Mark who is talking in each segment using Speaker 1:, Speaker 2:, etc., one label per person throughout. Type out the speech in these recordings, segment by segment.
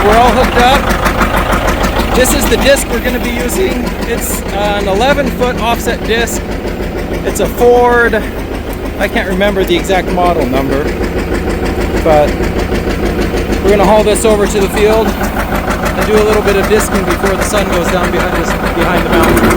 Speaker 1: we're all hooked up. This is the disc we're going to be using. It's an 11-foot offset disc. It's a Ford, I can't remember the exact model number, but we're going to haul this over to the field and do a little bit of discing before the sun goes down behind the mountain.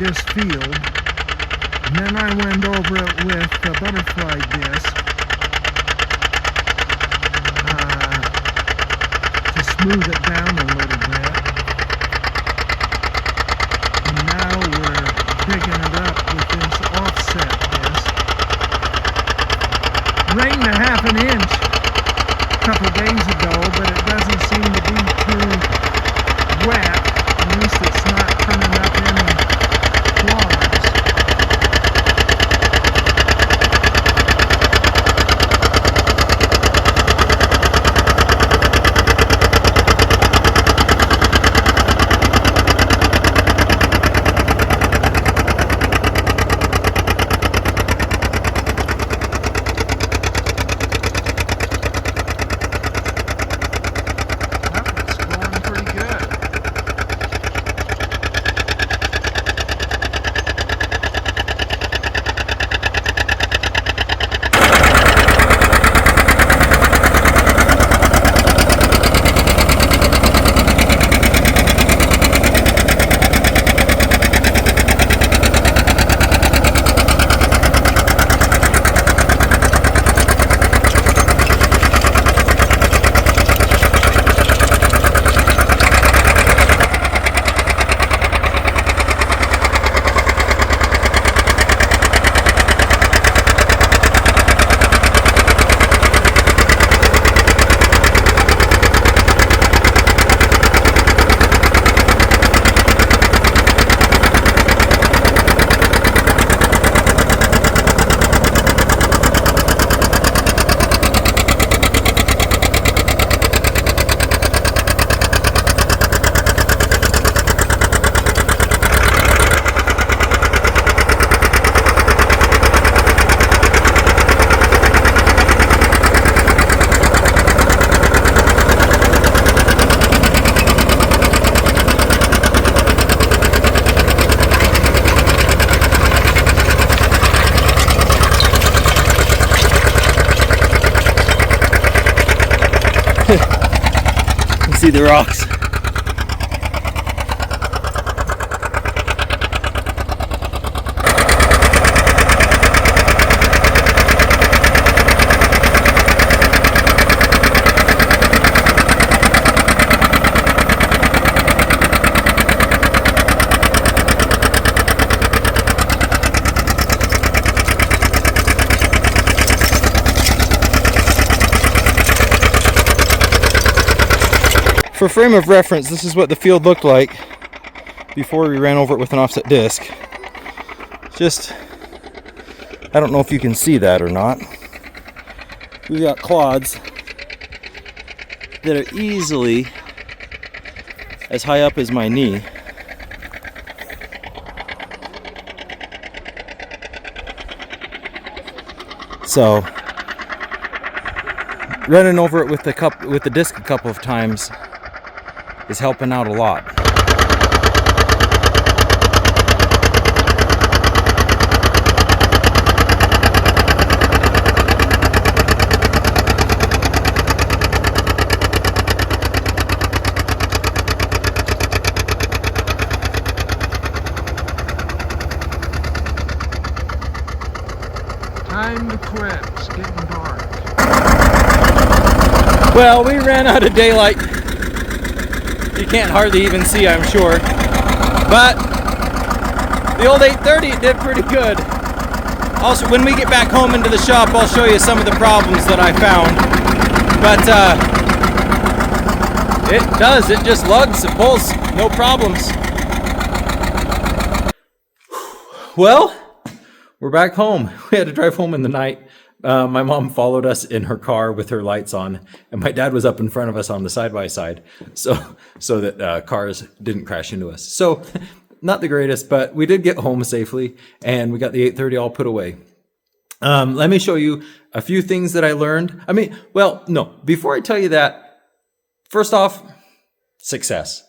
Speaker 2: This field, and then I went over it with a butterfly disc to smooth it down a little bit, and now we're digging it up with this offset disc. Rained a half an inch a couple days ago, but it doesn't seem to be too wet. At least it's not coming up any flaws.
Speaker 1: the rocks. For frame of reference, this is what the field looked like before we ran over it with an offset disc. Just, I don't know if you can see that or not. We've got clods that are easily as high up as my knee. So, running over it with the disc a couple of times is helping out a lot.
Speaker 2: Time to quit. It's getting dark.
Speaker 1: Well, we ran out of daylight. You can't hardly even see, I'm sure. But the old 830 did pretty good. Also, when we get back home into the shop, I'll show you some of the problems that I found. But it does. It just lugs. It pulls. No problems. Well, we're back home. We had to drive home in the night. My mom followed us in her car with her lights on, and my dad was up in front of us on the side-by-side, so that cars didn't crash into us. So, not the greatest, but we did get home safely, and we got the 830 all put away. Let me show you a few things that I learned. Before I tell you that, first off, success.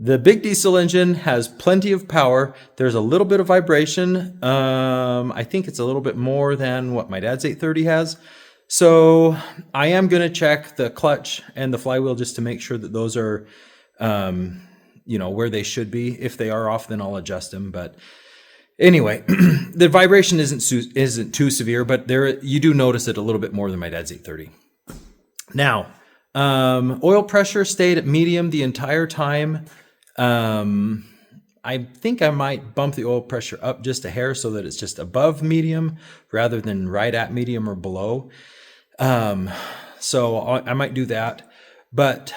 Speaker 1: The big diesel engine has plenty of power. There's a little bit of vibration. I think it's a little bit more than what my dad's 830 has. So I am going to check the clutch and the flywheel just to make sure that those are, where they should be. If they are off, then I'll adjust them. But anyway, the vibration isn't too severe, but you do notice it a little bit more than my dad's 830. Now, oil pressure stayed at medium the entire time. I think I might bump the oil pressure up just a hair so that it's just above medium rather than right at medium or below. So I might do that. But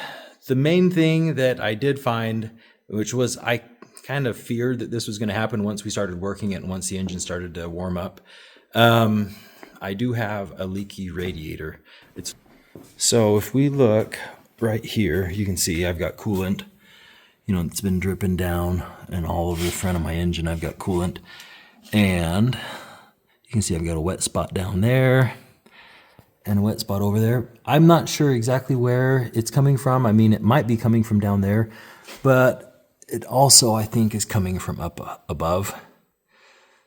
Speaker 1: the main thing that I did find, which was I kind of feared that this was going to happen once we started working it and once the engine started to warm up. I do have a leaky radiator. So if we look right here, you can see I've got coolant. It's been dripping down and all over the front of my engine. I've got coolant, and you can see I've got a wet spot down there and a wet spot over there. I'm not sure exactly where it's coming from. I mean, it might be coming from down there, but it also, I think, is coming from up above.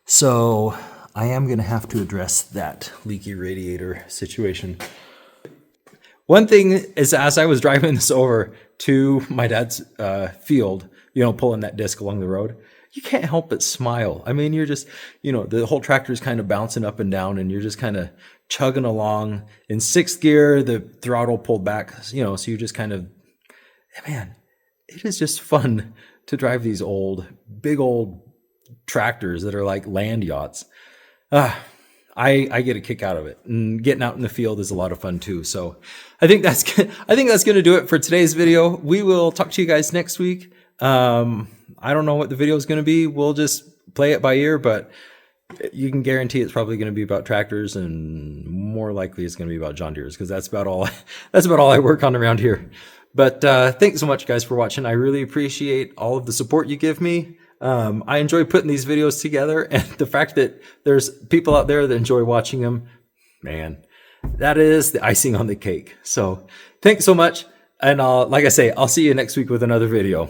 Speaker 1: So I am going to have to address that leaky radiator situation. One thing is, as I was driving this over to my dad's field, pulling that disc along the road, you can't help but smile. I mean, you're just, the whole tractor is kind of bouncing up and down, and you're just kind of chugging along in sixth gear, the throttle pulled back, so you're just kind of, man, it is just fun to drive these big old tractors that are like land yachts. I get a kick out of it, and getting out in the field is a lot of fun too. So I think that's going to do it for today's video. We will talk to you guys next week. I don't know what the video is going to be. We'll just play it by ear, but you can guarantee it's probably going to be about tractors, and more likely it's going to be about John Deere's, because that's about all I work on around here. But thanks so much, guys, for watching. I really appreciate all of the support you give me. I enjoy putting these videos together, and the fact that there's people out there that enjoy watching them, man, that is the icing on the cake. So thanks so much. And like I say, I'll see you next week with another video.